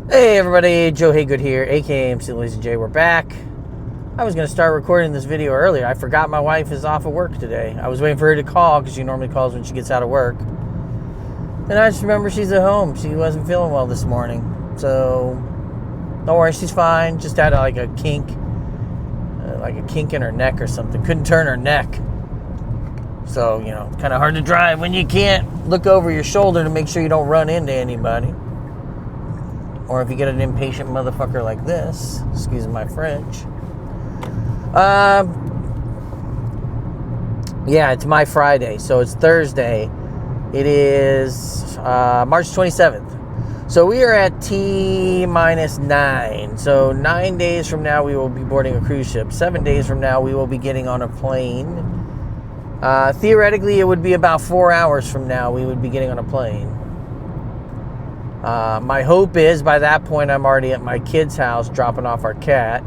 Hey everybody, Joe Haygood here, aka mclazyj. We're back. I was going to start recording this video earlier. I forgot my wife is off of work today. I was waiting for her to call because she normally calls when she gets out of work. And I just remember she's at home. She wasn't feeling well this morning. So, don't worry, she's fine. Just had like a kink in her neck or something. Couldn't turn her neck. So, kind of hard to drive when you can't look over your shoulder to make sure you don't run into anybody. Or if you get an impatient motherfucker like this, excuse my French. Yeah, it's my Friday, so it's Thursday. It is March 27th. So we are at T-9. So 9 days from now, we will be boarding a cruise ship. 7 days from now, we will be getting on a plane. Theoretically, it would be about 4 hours from now, we would be getting on a plane. My hope is by that point I'm already at my kid's house dropping off our cat,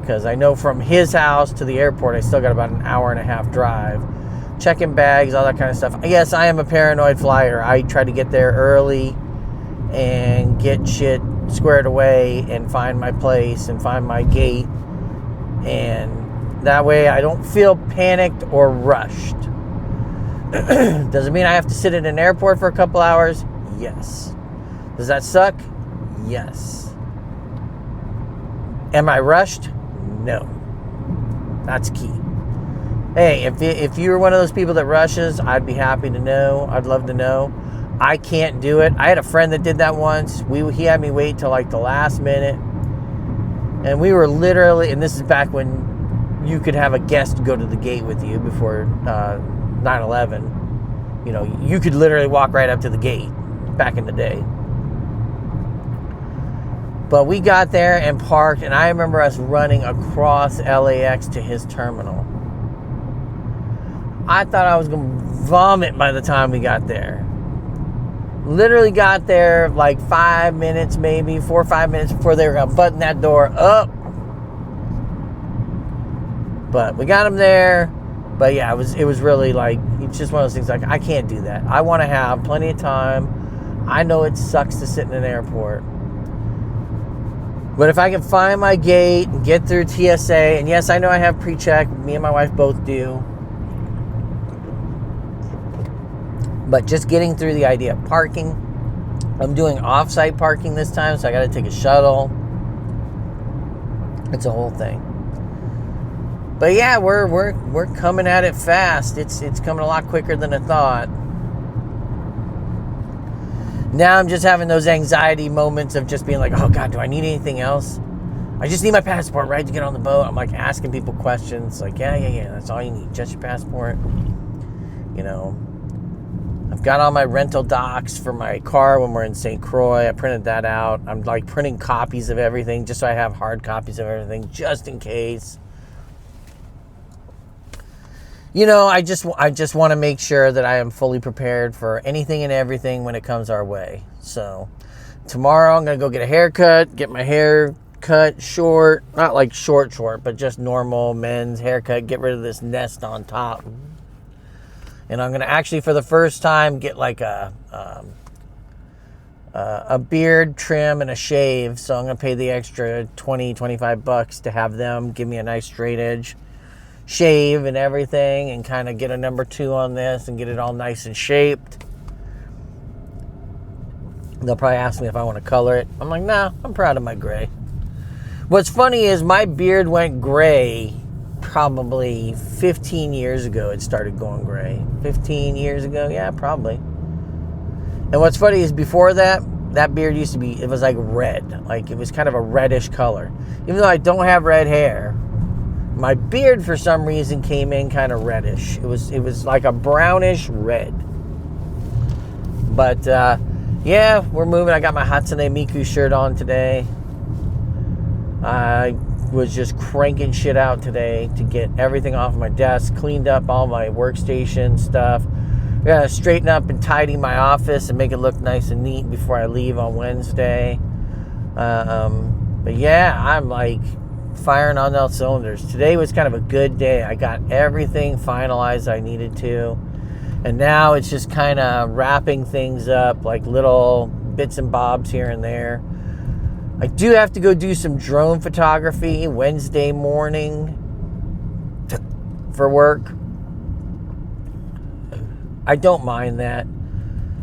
because I know from his house to the airport I still got about an hour and a half drive, checking bags, all that kind of stuff. Yes, I am a paranoid flyer. I try to get there early and get shit squared away and find my place and find my gate, and that way I don't feel panicked or rushed. Does it mean I have to sit at an airport for a couple hours? Yes. Does that suck? Yes. Am I rushed? No. That's key. Hey, if you're one of those people that rushes, I'd be happy to know. I'd love to know. I can't do it. I had a friend that did that once. He had me wait till like the last minute. And we were literally, and this is back when you could have a guest go to the gate with you before 9/11. You could literally walk right up to the gate back in the day. But we got there and parked, and I remember us running across LAX to his terminal. I thought I was going to vomit by the time we got there. Literally got there like 5 minutes, maybe 4 or 5 minutes before they were going to button that door up. But we got him there. But yeah, it was really like, it's just one of those things like, I can't do that. I want to have plenty of time. I know it sucks to sit in an airport. But if I can find my gate and get through TSA, and yes, I know I have pre-check. Me and my wife both do. But just getting through the idea of parking. I'm doing off-site parking this time, so I got to take a shuttle. It's a whole thing. But yeah, we're coming at it fast. It's coming a lot quicker than I thought. Now I'm just having those anxiety moments of just being like, oh God, do I need anything else? I just need my passport, right, to get on the boat. I'm like asking people questions like, yeah, that's all you need, just your passport. I've got all my rental docs for my car when we're in St. Croix. I printed that out. I'm like printing copies of everything just so I have hard copies of everything just in case. I just want to make sure that I am fully prepared for anything and everything when it comes our way. So tomorrow I'm going to go get a haircut, get my hair cut short, not like short, but just normal men's haircut, get rid of this nest on top. And I'm going to actually, for the first time, get like a beard trim and a shave. So I'm going to pay the extra $20-25 to have them give me a nice straight edge shave and everything, and kind of get a number 2 on this and get it all nice and shaped. They'll probably ask me if I want to color it. I'm like, nah, I'm proud of my gray. What's funny is my beard went gray probably 15 years ago. It started going gray 15 years ago. Yeah, probably. And what's funny is before that beard used to be, it was like red, like it was kind of a reddish color. Even though I don't have red hair, my beard, for some reason, came in kind of reddish. It was like a brownish red. But, yeah, we're moving. I got my Hatsune Miku shirt on today. I was just cranking shit out today to get everything off my desk, cleaned up all my workstation stuff. I got to straighten up and tidy my office and make it look nice and neat before I leave on Wednesday. But, yeah, I'm like firing on all cylinders. Today was kind of a good day. I got everything finalized I needed to. And now it's just kind of wrapping things up, like little bits and bobs here and there. I do have to go do some drone photography Wednesday morning for work. I don't mind that.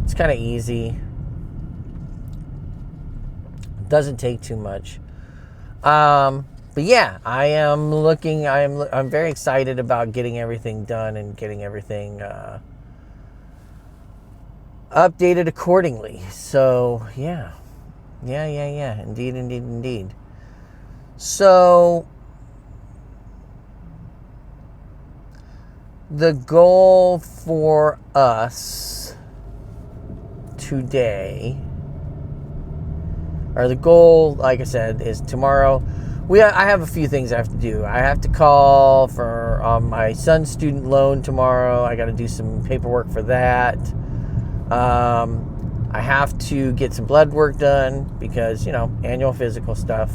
It's kind of easy. It doesn't take too much. But yeah, I'm very excited about getting everything done and getting everything updated accordingly. So yeah. Indeed. So the goal for us today, or the goal, like I said, is tomorrow. I have a few things I have to do. I have to call for my son's student loan tomorrow. I got to do some paperwork for that. I have to get some blood work done because, annual physical stuff.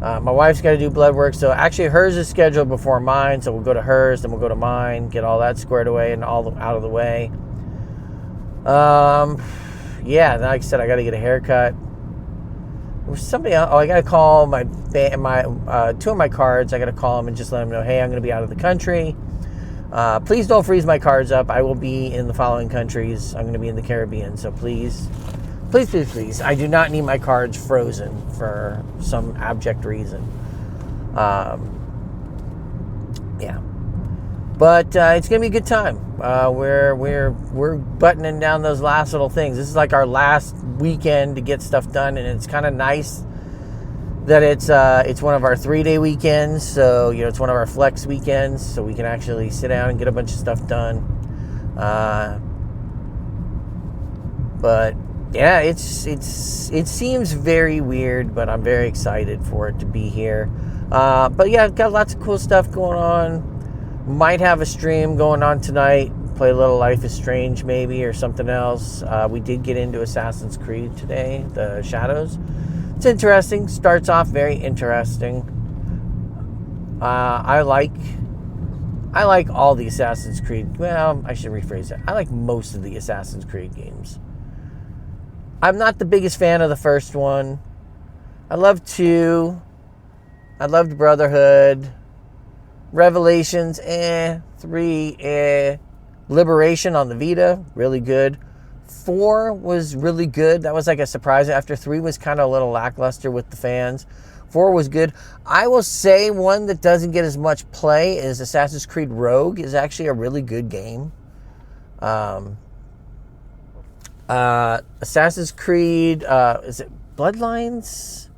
My wife's got to do blood work. So actually hers is scheduled before mine. So we'll go to hers, then we'll go to mine, get all that squared away and out of the way. Yeah, like I said, I got to get a haircut. There was somebody else. I got to call my two of my cards. I got to call them and just let them know, hey, I'm going to be out of the country. Please don't freeze my cards up. I will be in the following countries. I'm going to be in the Caribbean. So please. I do not need my cards frozen for some abject reason. Yeah. But it's going to be a good time. We're buttoning down those last little things. This is like our last weekend to get stuff done, and it's kind of nice that it's one of our 3-day weekends. So it's one of our flex weekends, so we can actually sit down and get a bunch of stuff done. But yeah, it seems very weird, but I'm very excited for it to be here. But yeah, I've got lots of cool stuff going on. Might have a stream going on tonight. Play a little Life is Strange maybe, or something else. We did get into Assassin's Creed today, the Shadows. It's interesting. Starts off very interesting. I like all the Assassin's Creed. Well, I should rephrase that. I like most of the Assassin's Creed games. I'm not the biggest fan of the first one. I loved 2. I loved Brotherhood. Revelations, 3, Liberation on the Vita, really good. 4 was really good. That was like a surprise. After 3 was kind of a little lackluster with the fans. 4 was good. I will say one that doesn't get as much play is Assassin's Creed Rogue is actually a really good game. Assassin's Creed, is it Bloodlines?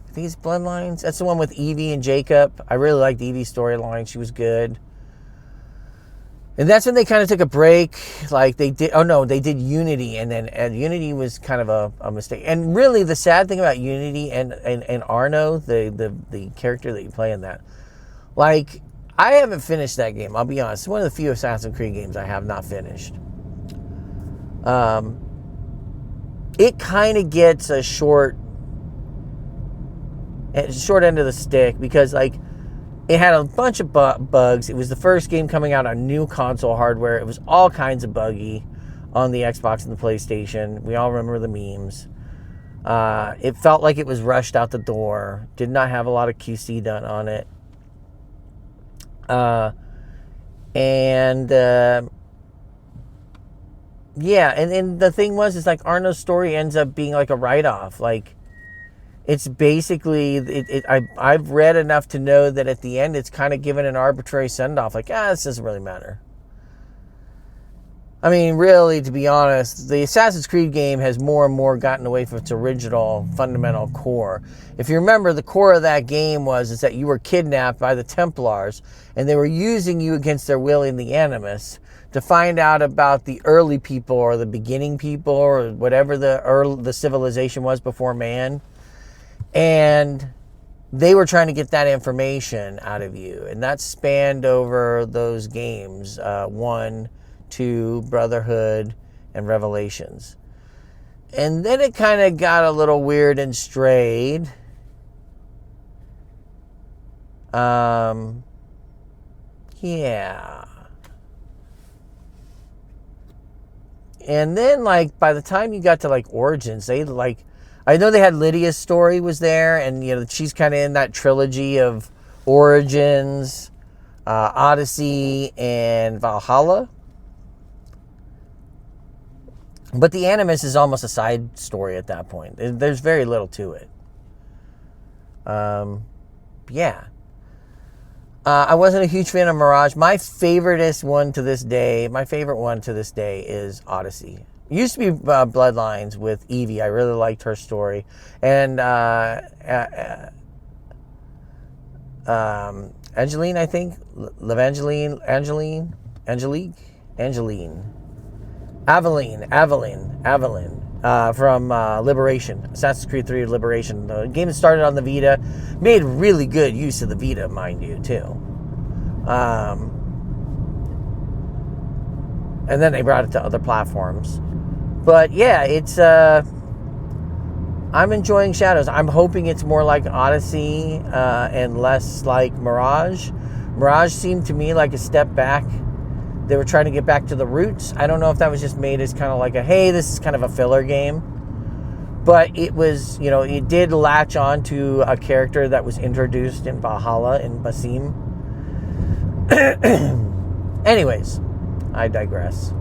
I think it's Bloodlines. That's the one with Evie and Jacob. I really liked Evie's storyline. She was good. And that's when they kind of took a break. Like they did Unity, and then Unity was kind of a mistake. And really the sad thing about Unity and Arno, the character that you play in that, like, I haven't finished that game, I'll be honest. It's one of the few Assassin's Creed games I have not finished. It kind of gets a short end of the stick because, like, it had a bunch of bugs. It was the first game coming out on new console hardware. It was all kinds of buggy on the Xbox and the PlayStation. We all remember the memes. It felt like it was rushed out the door. Did not have a lot of QC done on it. Yeah, and the thing is like Arno's story ends up being like a write-off. Like, it's basically, I've read enough to know that at the end it's kind of given an arbitrary send-off. Like, this doesn't really matter. I mean, really, to be honest, the Assassin's Creed game has more and more gotten away from its original fundamental core. If you remember, the core of that game is that you were kidnapped by the Templars, and they were using you against their will in the Animus to find out about the early people, or the beginning people, or whatever the civilization was before man. And they were trying to get that information out of you. And that spanned over those games, 1, 2, Brotherhood, and Revelations. And then it kind of got a little weird and strayed. Yeah. And then, like, by the time you got to, like, Origins, they, like, I know they had Lydia's story was there, and she's kind of in that trilogy of Origins, Odyssey, and Valhalla. But the Animus is almost a side story at that point. There's very little to it. Yeah. I wasn't a huge fan of Mirage. My favorite one to this day is Odyssey. It used to be Bloodlines with Evie. I really liked her story. And Angeline, I think. Angeline. Aveline. From Liberation, Assassin's Creed 3 Liberation. The game that started on the Vita, made really good use of the Vita, mind you, too. And then they brought it to other platforms. But yeah, it's I'm enjoying Shadows. I'm hoping it's more like Odyssey and less like Mirage. Mirage seemed to me like a step back. They were trying to get back to the roots. I don't know if that was just made as kind of like hey, this is kind of a filler game. But it was, it did latch on to a character that was introduced in Valhalla, in Basim. Anyways, I digress.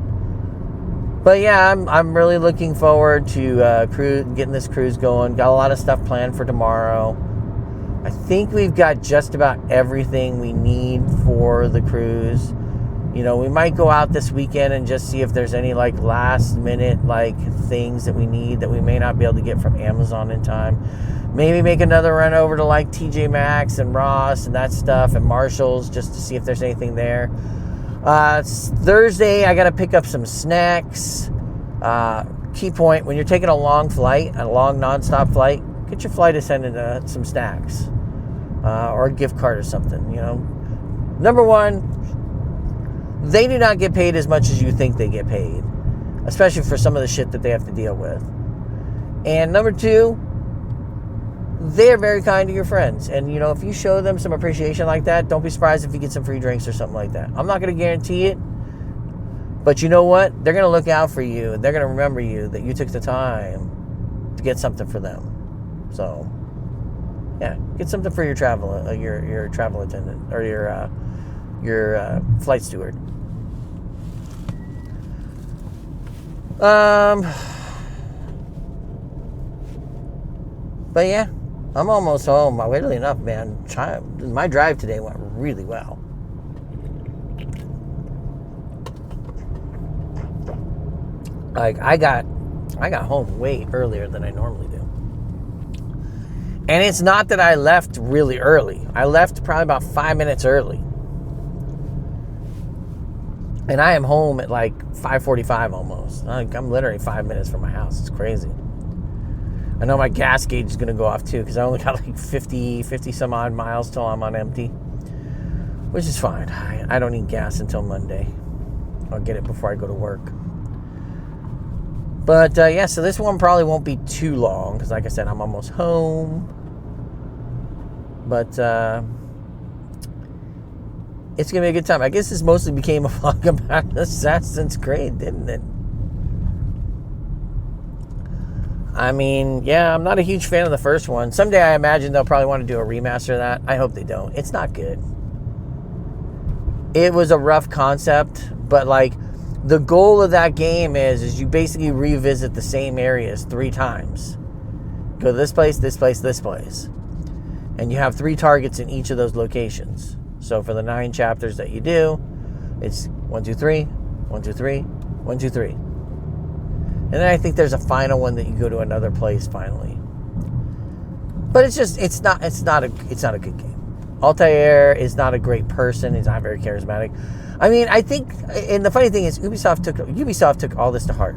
But yeah, I'm really looking forward to getting this cruise going. Got a lot of stuff planned for tomorrow. I think we've got just about everything we need for the cruise. We might go out this weekend and just see if there's any last minute things that we need that we may not be able to get from Amazon in time. Maybe make another run over to TJ Maxx and Ross and that stuff and Marshall's just to see if there's anything there. Thursday, I got to pick up some snacks. Key point, when you're taking a long flight, a long nonstop flight, get your flight attendant some snacks or a gift card or something. Number one, they do not get paid as much as you think they get paid, especially for some of the shit that they have to deal with. And number two, they're very kind to your friends. And, if you show them some appreciation like that, don't be surprised if you get some free drinks or something like that. I'm not going to guarantee it, but you know what? They're going to look out for you. They're going to remember you, that you took the time to get something for them. So, yeah, get something for your travel, your travel attendant or your flight steward. But yeah, I'm almost home. Weirdly enough, man, my drive today went really well. I got home way earlier than I normally do. And it's not that I left really early. I left probably about 5 minutes early. And I am home at 5:45 almost. I'm literally 5 minutes from my house. It's crazy. I know my gas gauge is going to go off too because I only got 50 some odd miles till I'm on empty. Which is fine. I don't need gas until Monday. I'll get it before I go to work. But yeah, so this one probably won't be too long because like I said, I'm almost home. But it's going to be a good time. I guess this mostly became a vlog about Assassin's Creed, didn't it? I mean, yeah, I'm not a huge fan of the first one. Someday I imagine they'll probably want to do a remaster of that. I hope they don't. It's not good. It was a rough concept, but the goal of that game is you basically revisit the same areas 3 times. Go to this place, this place, this place. And you have 3 targets in each of those locations. So for the 9 chapters that you do, it's 1, 2, 3, 1, 2, 3, 1, 2, 3. And then I think there's a final one that you go to another place finally. But it's not a good game. Altair is not a great person. He's not very charismatic. I mean, I think, and the funny thing is, Ubisoft took all this to heart.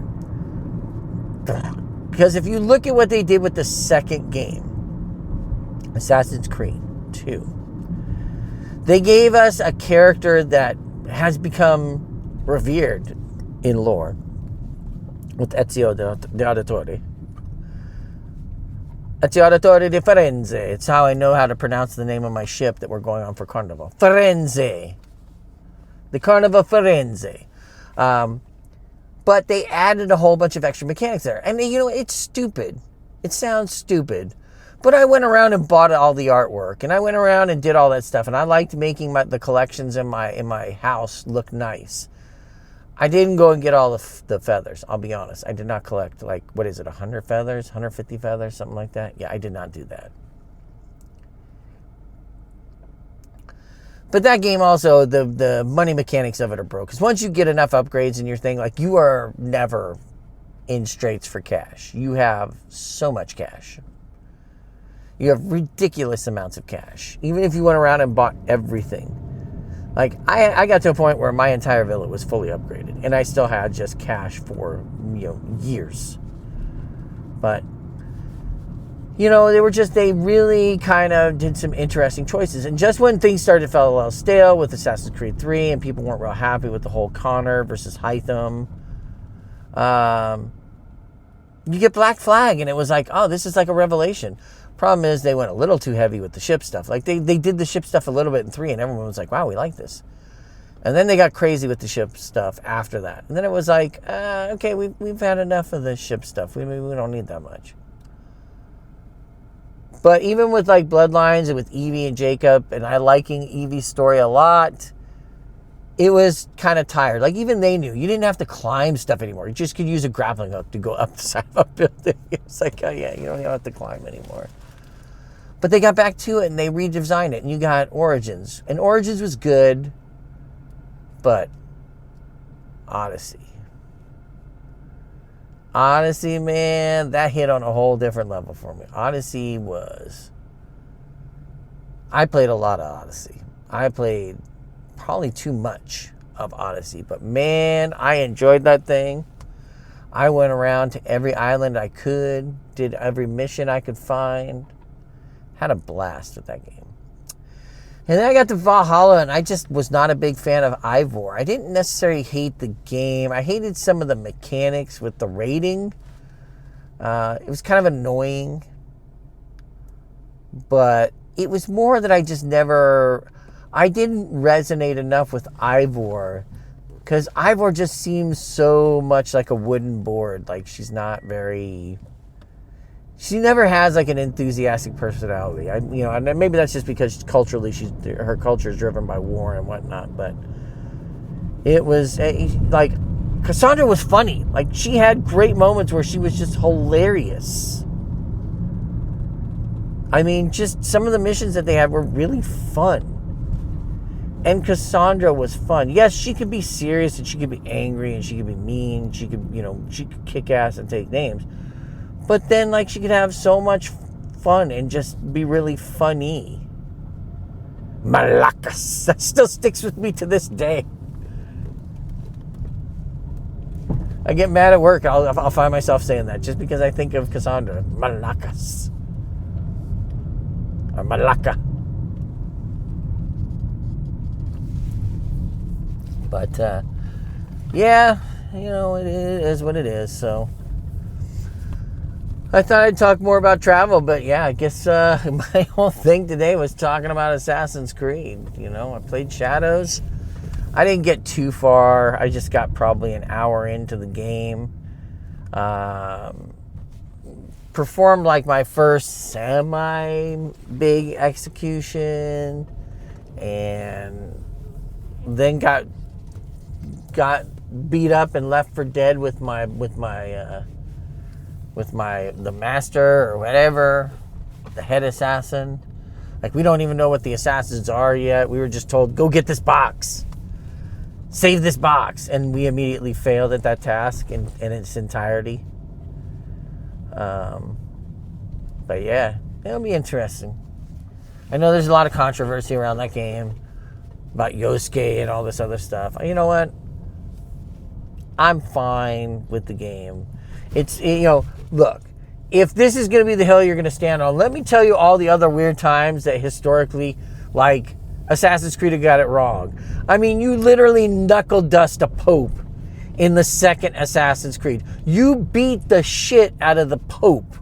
Because if you look at what they did with the second game, Assassin's Creed 2, they gave us a character that has become revered in lore with Ezio de Auditore. Ezio Auditore di Firenze. It's how I know how to pronounce the name of my ship that we're going on for Carnival. Firenze. The Carnival Firenze. But they added a whole bunch of extra mechanics there. And, it's stupid. It sounds stupid. But I went around and bought all the artwork, and I went around and did all that stuff, and I liked making the collections in my house look nice. I didn't go and get all the feathers, I'll be honest. I did not collect, like, what is it, 100 feathers, 150 feathers, something like that? Yeah, I did not do that. But that game also, the money mechanics of it are broke. Because once you get enough upgrades in your thing, like, you are never in straits for cash. You have so much cash. You have ridiculous amounts of cash. Even if you went around and bought everything. Like, I got to a point where my entire villa was fully upgraded. And I still had just cash for, years. But, they really kind of did some interesting choices. And just when things started to feel a little stale with Assassin's Creed 3 and people weren't real happy with the whole Connor versus Hytham, you get Black Flag. And it was like, oh, this is like a revelation. Problem is, they went a little too heavy with the ship stuff. Like, they did the ship stuff a little bit in 3, and everyone was like, wow, we like this. And then they got crazy with the ship stuff after that. And then it was like, okay, we've had enough of the ship stuff. We don't need that much. But even with, like, Bloodlines and with Evie and Jacob, and I liking Evie's story a lot, it was kind of tired. Like, even they knew you didn't have to climb stuff anymore. You just could use a grappling hook to go up the side of a building. It's like, oh, yeah, you don't even have to climb anymore. But they got back to it, and they redesigned it, and you got Origins. And Origins was good, but Odyssey, man, that hit on a whole different level for me. Odyssey was... I played a lot of Odyssey. I played probably too much of Odyssey, but man, I enjoyed that thing. I went around to every island I could, did every mission I could find. Had a blast with that game. And then I got to Valhalla, and I just was not a big fan of Ivor. I didn't necessarily hate the game. I hated some of the mechanics with the rating. It was kind of annoying. But it was more that I didn't resonate enough with Ivor. Because Ivor just seems so much like a wooden board. Like, she's not very... She never has, like, an enthusiastic personality. And maybe that's just because culturally her culture is driven by war and whatnot. But it was, like, Cassandra was funny. Like, she had great moments where she was just hilarious. I mean, just some of the missions that they had were really fun. And Cassandra was fun. Yes, she could be serious and she could be angry and she could be mean. She could, she could kick ass and take names. But then, like, she could have so much fun and just be really funny. Malacas. That still sticks with me to this day. I get mad at work. I'll find myself saying that just because I think of Cassandra. Malacas. Or Malacca. But, yeah, it is what it is, so... I thought I'd talk more about travel, but yeah, I guess my whole thing today was talking about Assassin's Creed. I played Shadows. I didn't get too far. I just got probably an hour into the game. Performed like my first semi-big execution, and then got beat up and left for dead with the master or whatever, the head assassin. Like, we don't even know what the assassins are yet. We were just told, go get this box. Save this box. And we immediately failed at that task in its entirety. But yeah, it'll be interesting. I know there's a lot of controversy around that game about Yosuke and all this other stuff. You know what? I'm fine with the game. It's, look, if this is going to be the hill you're going to stand on, let me tell you all the other weird times that historically, like, Assassin's Creed got it wrong. I mean, you literally knuckle dust a Pope in the second Assassin's Creed. You beat the shit out of the Pope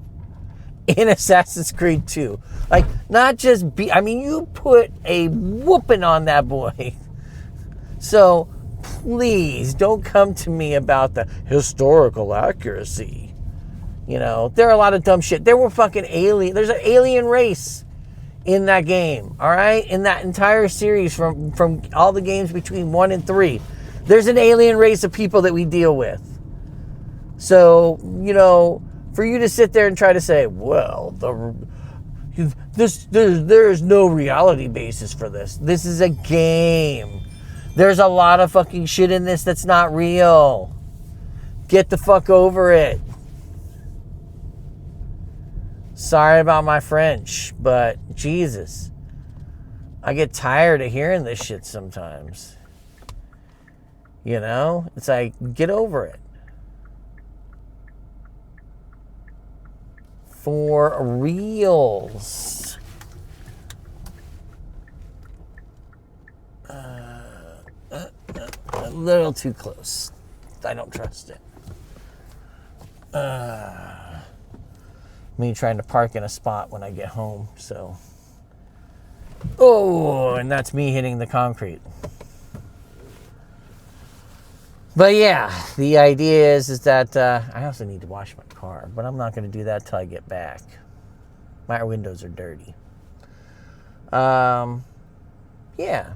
in Assassin's Creed 2. Like, not just you put a whooping on that boy. So... please don't come to me about the historical accuracy. You know, there are a lot of dumb shit. There were fucking alien. There's an alien race in that game, all right? In that entire series from all the games between 1 and 3. There's an alien race of people that we deal with. So, you know, for you to sit there and try to say, well, there's no reality basis for this. This is a game. There's a lot of fucking shit in this that's not real. Get the fuck over it. Sorry about my French, but Jesus. I get tired of hearing this shit sometimes. You know? It's like, get over it. For reals. A little too close. I don't trust it. Me trying to park in a spot when I get home, so. Oh, and that's me hitting the concrete. But yeah, the idea is that I also need to wash my car, but I'm not going to do that till I get back. My windows are dirty. Yeah.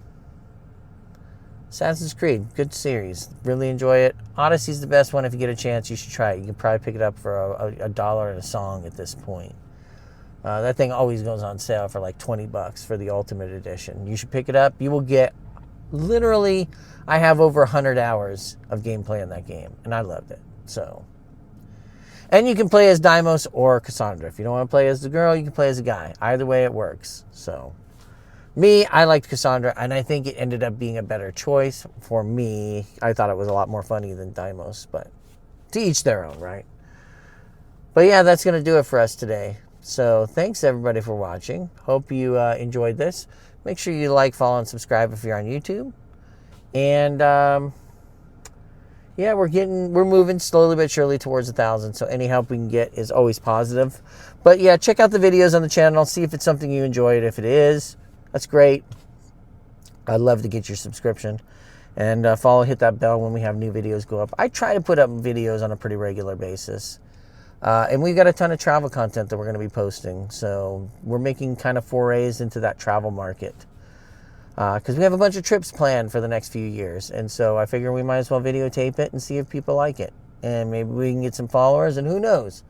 Assassin's Creed, good series. Really enjoy it. Odyssey's the best one. If you get a chance, you should try it. You can probably pick it up for $1 and a song at this point. That thing always goes on sale for like $20 for the Ultimate Edition. You should pick it up. You will get, literally, I have over 100 hours of gameplay in that game, and I loved it. So, and you can play as Deimos or Cassandra. If you don't want to play as the girl, you can play as a guy. Either way, it works. So, me, I liked Cassandra, and I think it ended up being a better choice for me. I thought it was a lot more funny than Deimos, but to each their own, right? But yeah, that's going to do it for us today. So thanks, everybody, for watching. Hope you enjoyed this. Make sure you like, follow, and subscribe if you're on YouTube. And yeah, we're moving slowly but surely towards 1,000. So any help we can get is always positive. But yeah, check out the videos on the channel. See if it's something you enjoyed. If it is, that's great. I'd love to get your subscription. And hit that bell when we have new videos go up. I try to put up videos on a pretty regular basis. And we've got a ton of travel content that we're going to be posting. So we're making kind of forays into that travel market. Because we have a bunch of trips planned for the next few years. And so I figure we might as well videotape it and see if people like it. And maybe we can get some followers, and who knows.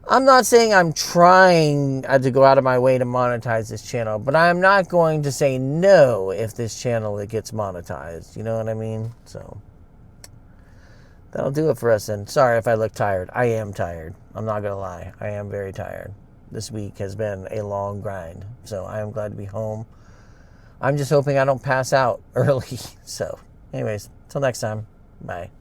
I'm not saying I'm trying to go out of my way to monetize this channel, but I'm not going to say no if this channel it gets monetized. You know what I mean? So that'll do it for us. And sorry if I look tired. I am tired. I'm not going to lie. I am very tired. This week has been a long grind. So I am glad to be home. I'm just hoping I don't pass out early. So anyways, till next time. Bye.